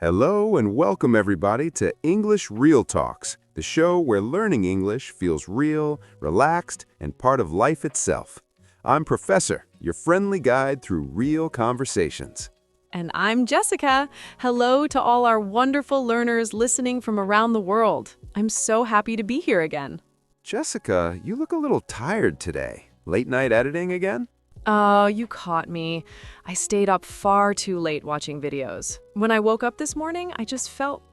Hello and welcome everybody to English Real Talks, the show where learning English feels real, relaxed, and part of life itself. I'm Professor, your friendly guide through real conversations. And I'm Jessica. Hello to all our wonderful learners listening from around the world. I'm so happy to be here again. Jessica, you look a little tired today. Late night editing again? Oh, you caught me. I stayed up far too late watching videos. When I woke up this morning, I just felt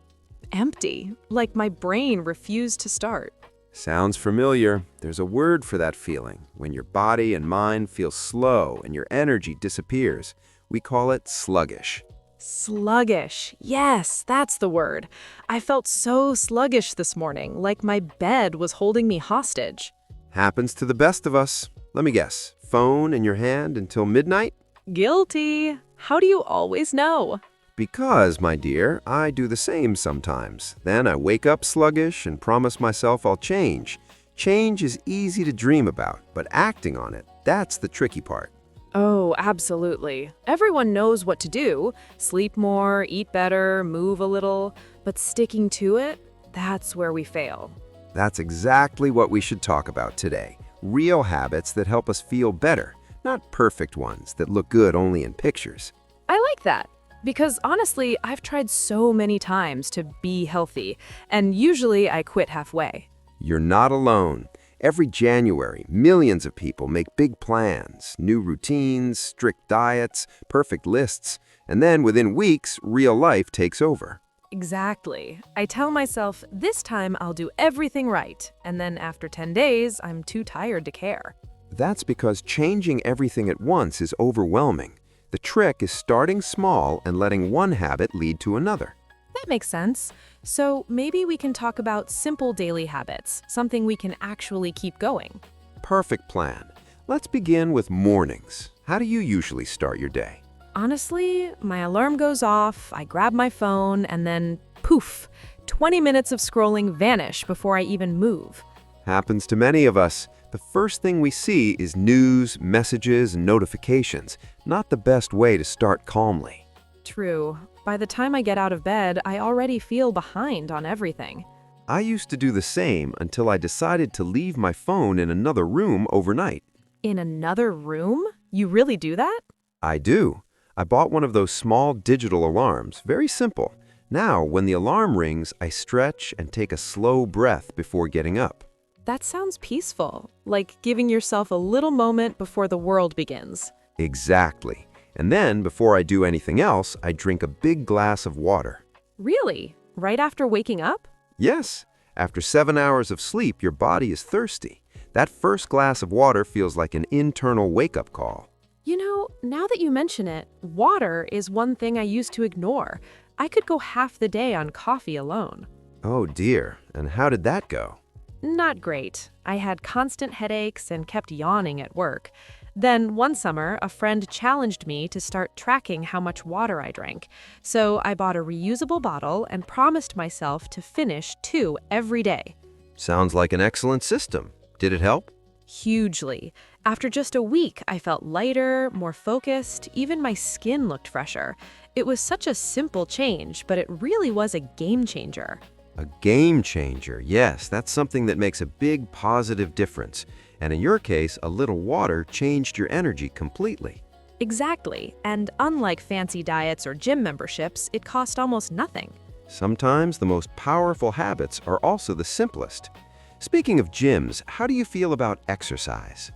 empty, like my brain refused to start. Sounds familiar. There's a word for that feeling, when your body and mind feel slow and your energy disappears. We call it sluggish. Sluggish. Yes, that's the word. I felt so sluggish this morning, like my bed was holding me hostage. Happens to the best of us. Let me guess, phone in your hand until midnight? Guilty. How do you always know? Because, my dear, I do the same sometimes. Then I wake up sluggish and promise myself I'll change. Change is easy to dream about, but acting on it, that's the tricky part. Oh, absolutely. Everyone knows what to do. Sleep more, eat better, move a little. But sticking to it, that's where we fail. That's exactly what we should talk about today. Real habits that help us feel better, not perfect ones that look good only in pictures. I like that. Because honestly, I've tried so many times to be healthy, and usually I quit halfway. You're not alone. Every January, millions of people make big plans, new routines, strict diets, perfect lists, and then within weeks, real life takes over. Exactly. I tell myself, this time I'll do everything right, and then after 10 days, I'm too tired to care. That's because changing everything at once is overwhelming. The trick is starting small and letting one habit lead to another. That makes sense. So maybe we can talk about simple daily habits, something we can actually keep going. Perfect plan. Let's begin with mornings. How do you usually start your day? Honestly, my alarm goes off, I grab my phone, and then poof, 20 minutes of scrolling vanish before I even move. Happens to many of us. The first thing we see is news, messages, and notifications. Not the best way to start calmly. True. By the time I get out of bed, I already feel behind on everything. I used to do the same until I decided to leave my phone in another room overnight. In another room? You really do that? I do. I bought one of those small digital alarms, very simple. Now, when the alarm rings, I stretch and take a slow breath before getting up. That sounds peaceful, like giving yourself a little moment before the world begins. Exactly. And then, before I do anything else, I drink a big glass of water. Really? Right after waking up? Yes. After 7 hours of sleep, your body is thirsty. That first glass of water feels like an internal wake-up call. You know, now that you mention it, water is one thing I used to ignore. I could go half the day on coffee alone. Oh dear, and how did that go? Not great. I had constant headaches and kept yawning at work. Then one summer, a friend challenged me to start tracking how much water I drank. So I bought a reusable bottle and promised myself to finish 2 every day. Sounds like an excellent system. Did it help? Hugely. After just a week, I felt lighter, more focused, even my skin looked fresher. It was such a simple change, but it really was a game changer. A game changer, yes, that's something that makes a big positive difference. And in your case, a little water changed your energy completely. Exactly, and unlike fancy diets or gym memberships, it cost almost nothing. Sometimes the most powerful habits are also the simplest. Speaking of gyms, how do you feel about exercise?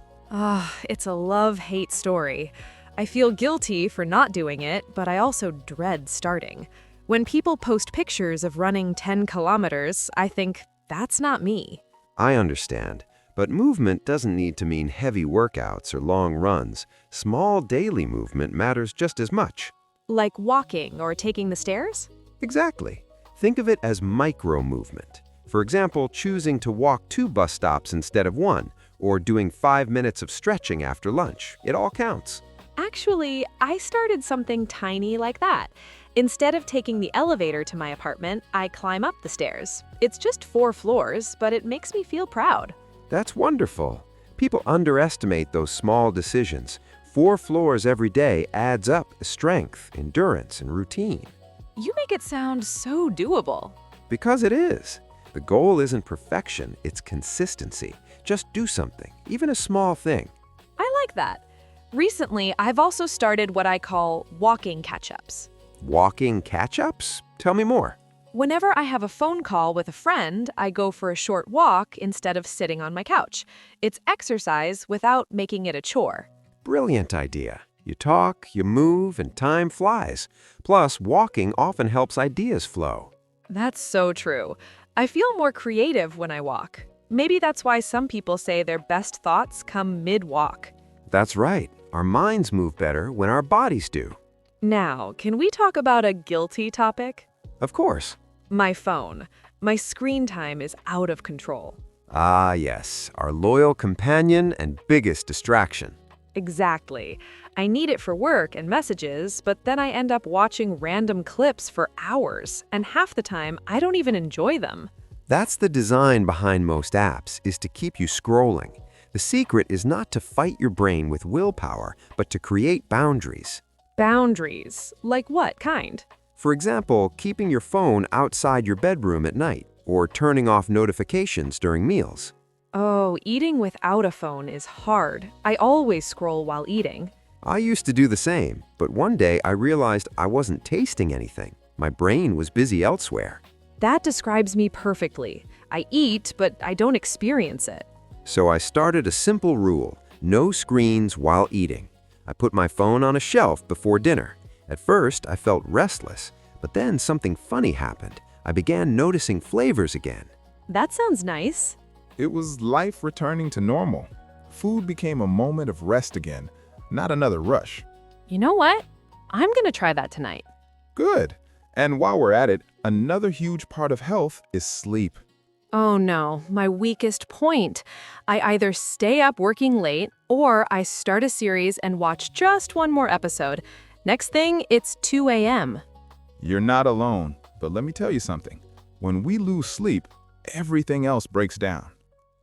It's a love-hate story. I feel guilty for not doing it, but I also dread starting. When people post pictures of running 10 kilometers, I think, that's not me. I understand, but movement doesn't need to mean heavy workouts or long runs. Small daily movement matters just as much. Like walking or taking the stairs? Exactly. Think of it as micro-movement. For example, choosing to walk 2 bus stops instead of 1, or doing 5 minutes of stretching after lunch. It all counts. Actually, I started something tiny like that. Instead of taking the elevator to my apartment, I climb up the stairs. It's just 4 floors, but it makes me feel proud. That's wonderful. People underestimate those small decisions. 4 floors every day adds up as strength, endurance, and routine. You make it sound so doable. Because it is. The goal isn't perfection, it's consistency. Just do something, even a small thing. I like that. Recently, I've also started what I call walking catch-ups. Walking catch-ups? Tell me more. Whenever I have a phone call with a friend, I go for a short walk instead of sitting on my couch. It's exercise without making it a chore. Brilliant idea. You talk, you move, and time flies. Plus, walking often helps ideas flow. That's so true. I feel more creative when I walk. Maybe that's why some people say their best thoughts come mid-walk. That's right. Our minds move better when our bodies do. Now, can we talk about a guilty topic? Of course. My phone. My screen time is out of control. Ah, yes. Our loyal companion and biggest distraction. Exactly. I need it for work and messages, but then I end up watching random clips for hours, and half the time I don't even enjoy them. That's the design behind most apps, is to keep you scrolling. The secret is not to fight your brain with willpower, but to create boundaries. Boundaries? Like what kind? For example, keeping your phone outside your bedroom at night, or turning off notifications during meals. Oh, eating without a phone is hard. I always scroll while eating. I used to do the same, but one day I realized I wasn't tasting anything. My brain was busy elsewhere. That describes me perfectly. I eat, but I don't experience it. So I started a simple rule: no screens while eating. I put my phone on a shelf before dinner. At first, I felt restless, but then something funny happened. I began noticing flavors again. That sounds nice. It was life returning to normal. Food became a moment of rest again, not another rush. You know what? I'm gonna try that tonight. Good. And while we're at it, another huge part of health is sleep. Oh no, my weakest point. I either stay up working late, or I start a series and watch just one more episode. Next thing, it's 2 a.m. You're not alone, but let me tell you something. When we lose sleep, everything else breaks down.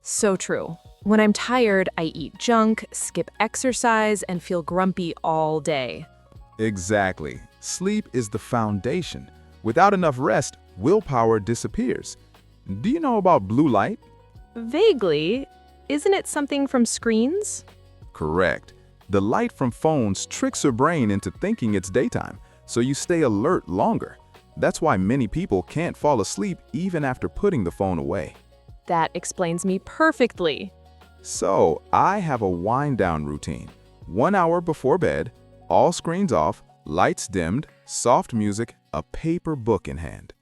So true. When I'm tired, I eat junk, skip exercise, and feel grumpy all day. Exactly. Sleep is the foundation. Without enough rest, willpower disappears. Do you know about blue light? Vaguely. Isn't it something from screens? Correct. The light from phones tricks your brain into thinking it's daytime, so you stay alert longer. That's why many people can't fall asleep even after putting the phone away. That explains me perfectly. So, I have a wind-down routine. 1 hour before bed, all screens off, lights dimmed, soft music, a paper book in hand.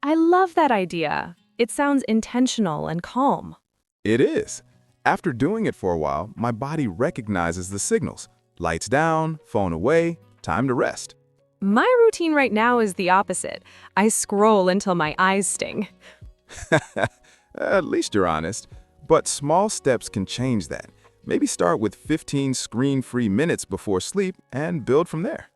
I love that idea. It sounds intentional and calm. It is. After doing it for a while, my body recognizes the signals. Lights down, phone away, time to rest. My routine right now is the opposite. I scroll until my eyes sting. At least you're honest. But small steps can change that. Maybe start with 15 screen-free minutes before sleep and build from there.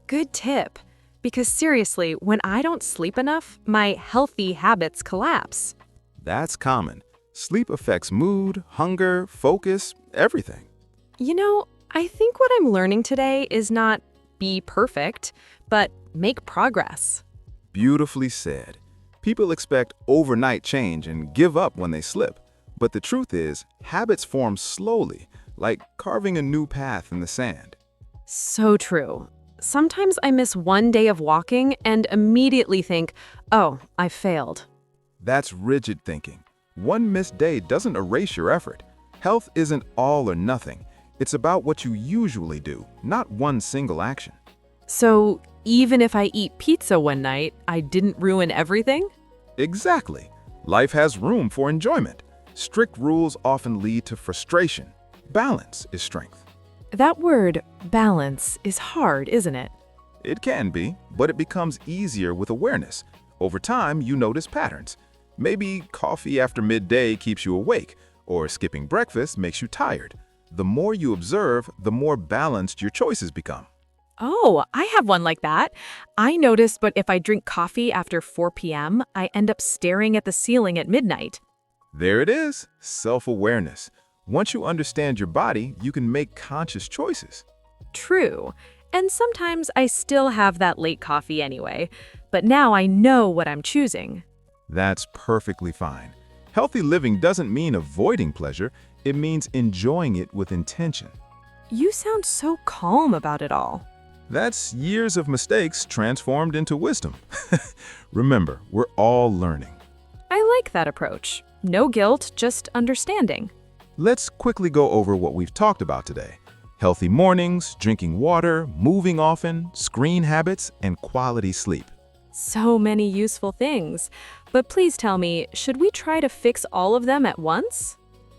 Good tip. Because seriously, when I don't sleep enough, my healthy habits collapse. That's common. Sleep affects mood, hunger, focus, everything. You know, I think what I'm learning today is not be perfect, but make progress. Beautifully said. People expect overnight change and give up when they slip. But the truth is, habits form slowly, like carving a new path in the sand. So true. Sometimes I miss one day of walking and immediately think, oh, I failed. That's rigid thinking. One missed day doesn't erase your effort. Health isn't all or nothing. It's about what you usually do, not one single action. So even if I eat pizza one night, I didn't ruin everything? Exactly. Life has room for enjoyment. Strict rules often lead to frustration. Balance is strength. That word, balance, is hard, isn't it? It can be, but it becomes easier with awareness. Over time, you notice patterns. Maybe coffee after midday keeps you awake, or skipping breakfast makes you tired. The more you observe, the more balanced your choices become. Oh, I have one like that. I noticed, but if I drink coffee after 4 p.m., I end up staring at the ceiling at midnight. There it is, self-awareness. Once you understand your body, you can make conscious choices. True. And sometimes I still have that late coffee anyway. but now I know what I'm choosing. That's perfectly fine. Healthy living doesn't mean avoiding pleasure, it means enjoying it with intention. You sound so calm about it all. That's years of mistakes transformed into wisdom. Remember, we're all learning. I like that approach. No guilt, just understanding. Let's quickly go over what we've talked about today. Healthy mornings, drinking water, moving often, screen habits, and quality sleep. So many useful things. But please tell me, should we try to fix all of them at once?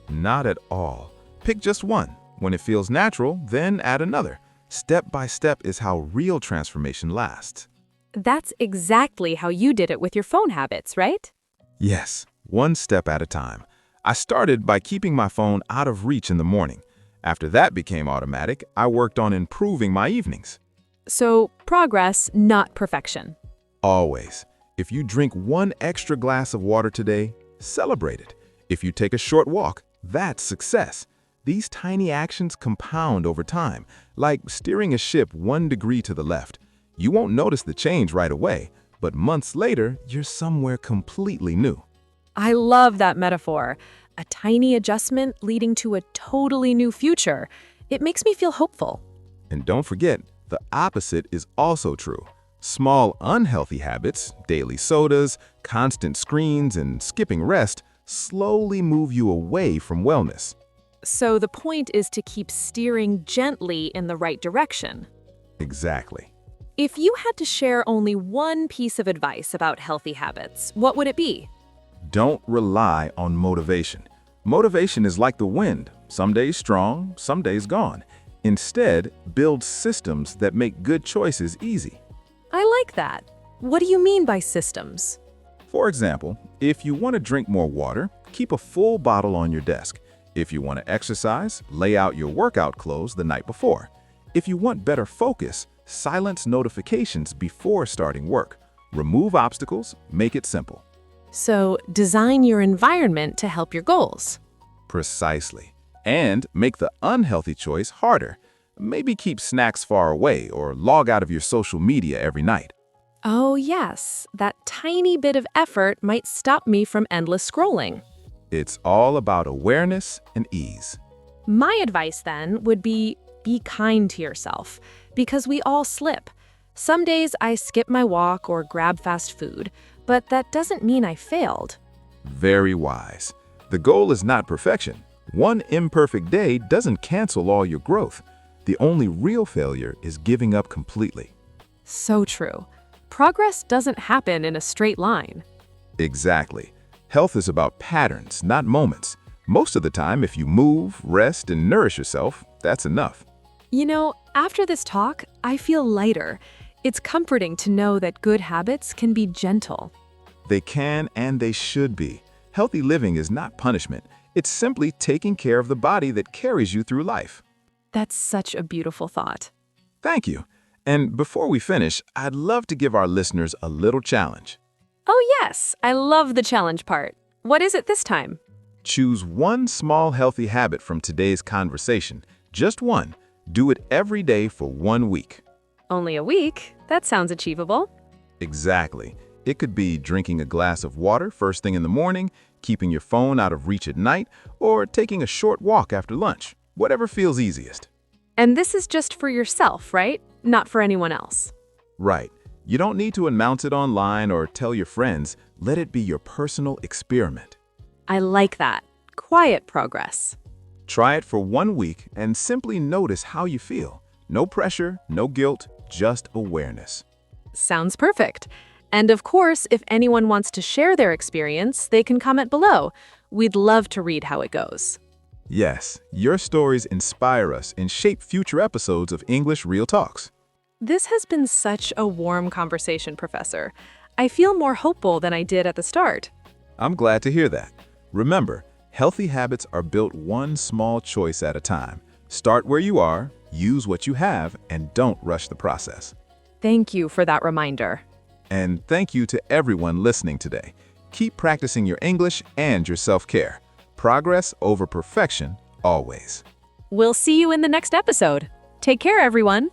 Not at all. Pick just one. When it feels natural, then add another. Step by step is how real transformation lasts. That's exactly how you did it with your phone habits, right? Yes, one step at a time. I started by keeping my phone out of reach in the morning. After that became automatic, I worked on improving my evenings. So, progress, not perfection. Always. If you drink one extra glass of water today, celebrate it. If you take a short walk, that's success. These tiny actions compound over time, like steering a ship 1 degree to the left. You won't notice the change right away, but months later, you're somewhere completely new. I love that metaphor. A tiny adjustment leading to a totally new future. It makes me feel hopeful. And don't forget, the opposite is also true. Small unhealthy habits, daily sodas, constant screens, and skipping rest slowly move you away from wellness. So the point is to keep steering gently in the right direction. Exactly. If you had to share only one piece of advice about healthy habits, what would it be? Don't rely on motivation. Motivation is like the wind, some days strong, some days gone. Instead, build systems that make good choices easy. I like that. What do you mean by systems? For example, if you want to drink more water, keep a full bottle on your desk. If you want to exercise, lay out your workout clothes the night before. If you want better focus, silence notifications before starting work. Remove obstacles, make it simple. So, design your environment to help your goals. Precisely. And make the unhealthy choice harder. Maybe keep snacks far away or log out of your social media every night. Oh yes, that tiny bit of effort might stop me from endless scrolling. It's all about awareness and ease. My advice then would be kind to yourself, because we all slip. Some days I skip my walk or grab fast food, but that doesn't mean I failed. Very wise. The goal is not perfection. One imperfect day doesn't cancel all your growth. The only real failure is giving up completely. So true. Progress doesn't happen in a straight line. Exactly. Health is about patterns, not moments. Most of the time, if you move, rest, and nourish yourself, that's enough. You know, after this talk, I feel lighter. It's comforting to know that good habits can be gentle. They can and they should be. Healthy living is not punishment. It's simply taking care of the body that carries you through life. That's such a beautiful thought. Thank you. And before we finish, I'd love to give our listeners a little challenge. Oh yes, I love the challenge part. What is it this time? Choose one small healthy habit from today's conversation. Just one. Do it every day for 1 week. Only a week? That sounds achievable. Exactly. It could be drinking a glass of water first thing in the morning, keeping your phone out of reach at night, or taking a short walk after lunch. Whatever feels easiest. And this is just for yourself, right? Not for anyone else. Right. You don't need to announce it online or tell your friends. Let it be your personal experiment. I like that. Quiet progress. Try it for 1 week and simply notice how you feel. No pressure, no guilt, just awareness. Sounds perfect. And of course, if anyone wants to share their experience, they can comment below. We'd love to read how it goes. Yes, your stories inspire us and shape future episodes of English Real Talks. This has been such a warm conversation, Professor. I feel more hopeful than I did at the start. I'm glad to hear that. Remember, healthy habits are built one small choice at a time. Start where you are, use what you have, and don't rush the process. Thank you for that reminder. And thank you to everyone listening today. Keep practicing your English and your self-care. Progress over perfection, always. We'll see you in the next episode. Take care, everyone.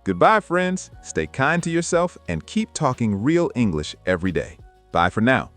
Goodbye, friends. Stay kind to yourself and keep talking real English every day. Bye for now.